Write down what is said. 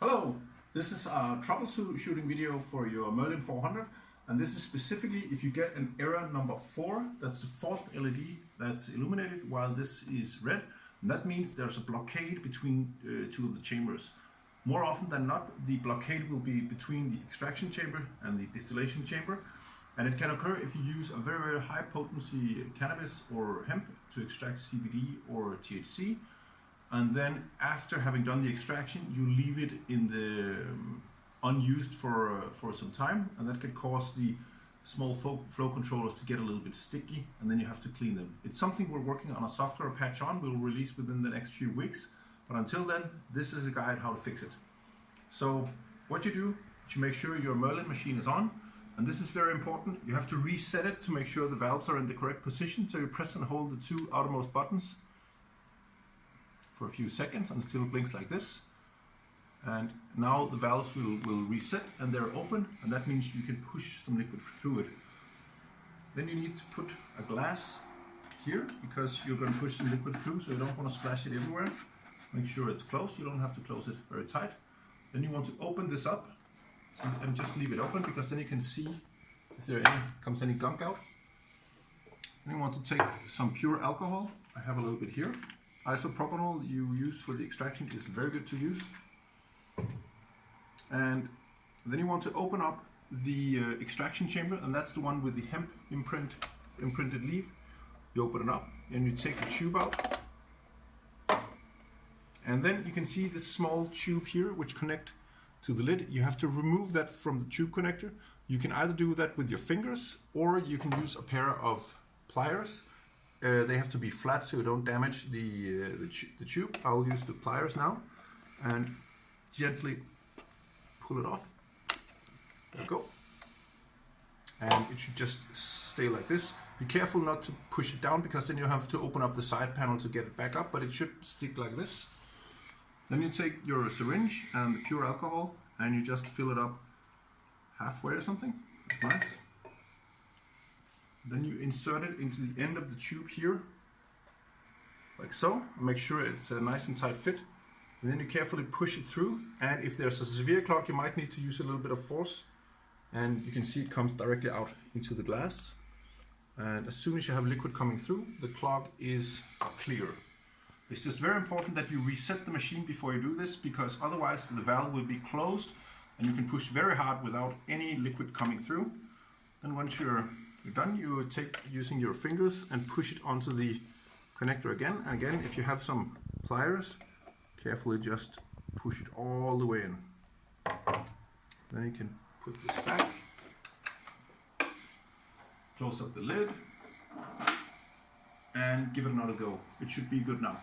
Hello, this is a troubleshooting video for your Mrlin 400, and this is specifically if you get an error number 4, that's the fourth LED that's illuminated while this is red, and that means there's a blockade between two of the chambers. More often than not, the blockade will be between the extraction chamber and the distillation chamber, and it can occur if you use a very high potency cannabis or hemp to extract CBD or THC. And then after having done the extraction, you leave it in the unused for some time, and that can cause the small flow controllers to get a little bit sticky, and then you have to clean them. It's something we're working on a software patch on. We'll release within the next few weeks, but until then, this is a guide how to fix it. So what you do, you make sure your Mrlin machine is on, and this is very important. You have to reset it to make sure the valves are in the correct position. So you press and hold the two outermost buttons for a few seconds until it blinks like this, and now the valves will reset and they're open, and that means you can push some liquid through it. Then you need to put a glass here because you're going to push some liquid through, so you don't want to splash it everywhere. Make sure it's closed. You don't have to close it very tight. Then you want to open this up and just leave it open, because then you can see if there comes any gunk out. Then you want to take some pure alcohol. I have a little bit here. Isopropanol you use for the extraction is very good to use. And then you want to open up the extraction chamber, and that's the one with the hemp imprinted leaf. You open it up and you take the tube out, and then you can see this small tube here which connect to the lid. You have to remove that from the tube connector. You can either do that with your fingers, or you can use a pair of pliers. They have to be flat so you don't damage the tube. I'll use the pliers now and gently pull it off. There we go. And it should just stay like this. Be careful not to push it down, because then you have to open up the side panel to get it back up, but it should stick like this. Then you take your syringe and the pure alcohol and you just fill it up halfway or something. That's nice. Then you insert it into the end of the tube here, like so. Make sure it's a nice and tight fit. And then you carefully push it through. And if there's a severe clog, you might need to use a little bit of force. And you can see it comes directly out into the glass. And as soon as you have liquid coming through, the clog is clear. It's just very important that you reset the machine before you do this, because otherwise the valve will be closed and you can push very hard without any liquid coming through. Then once you're done, you take using your fingers and push it onto the connector again. And again, if you have some pliers, carefully just push it all the way in. Then you can put this back, close up the lid, and give it another go. It should be good now.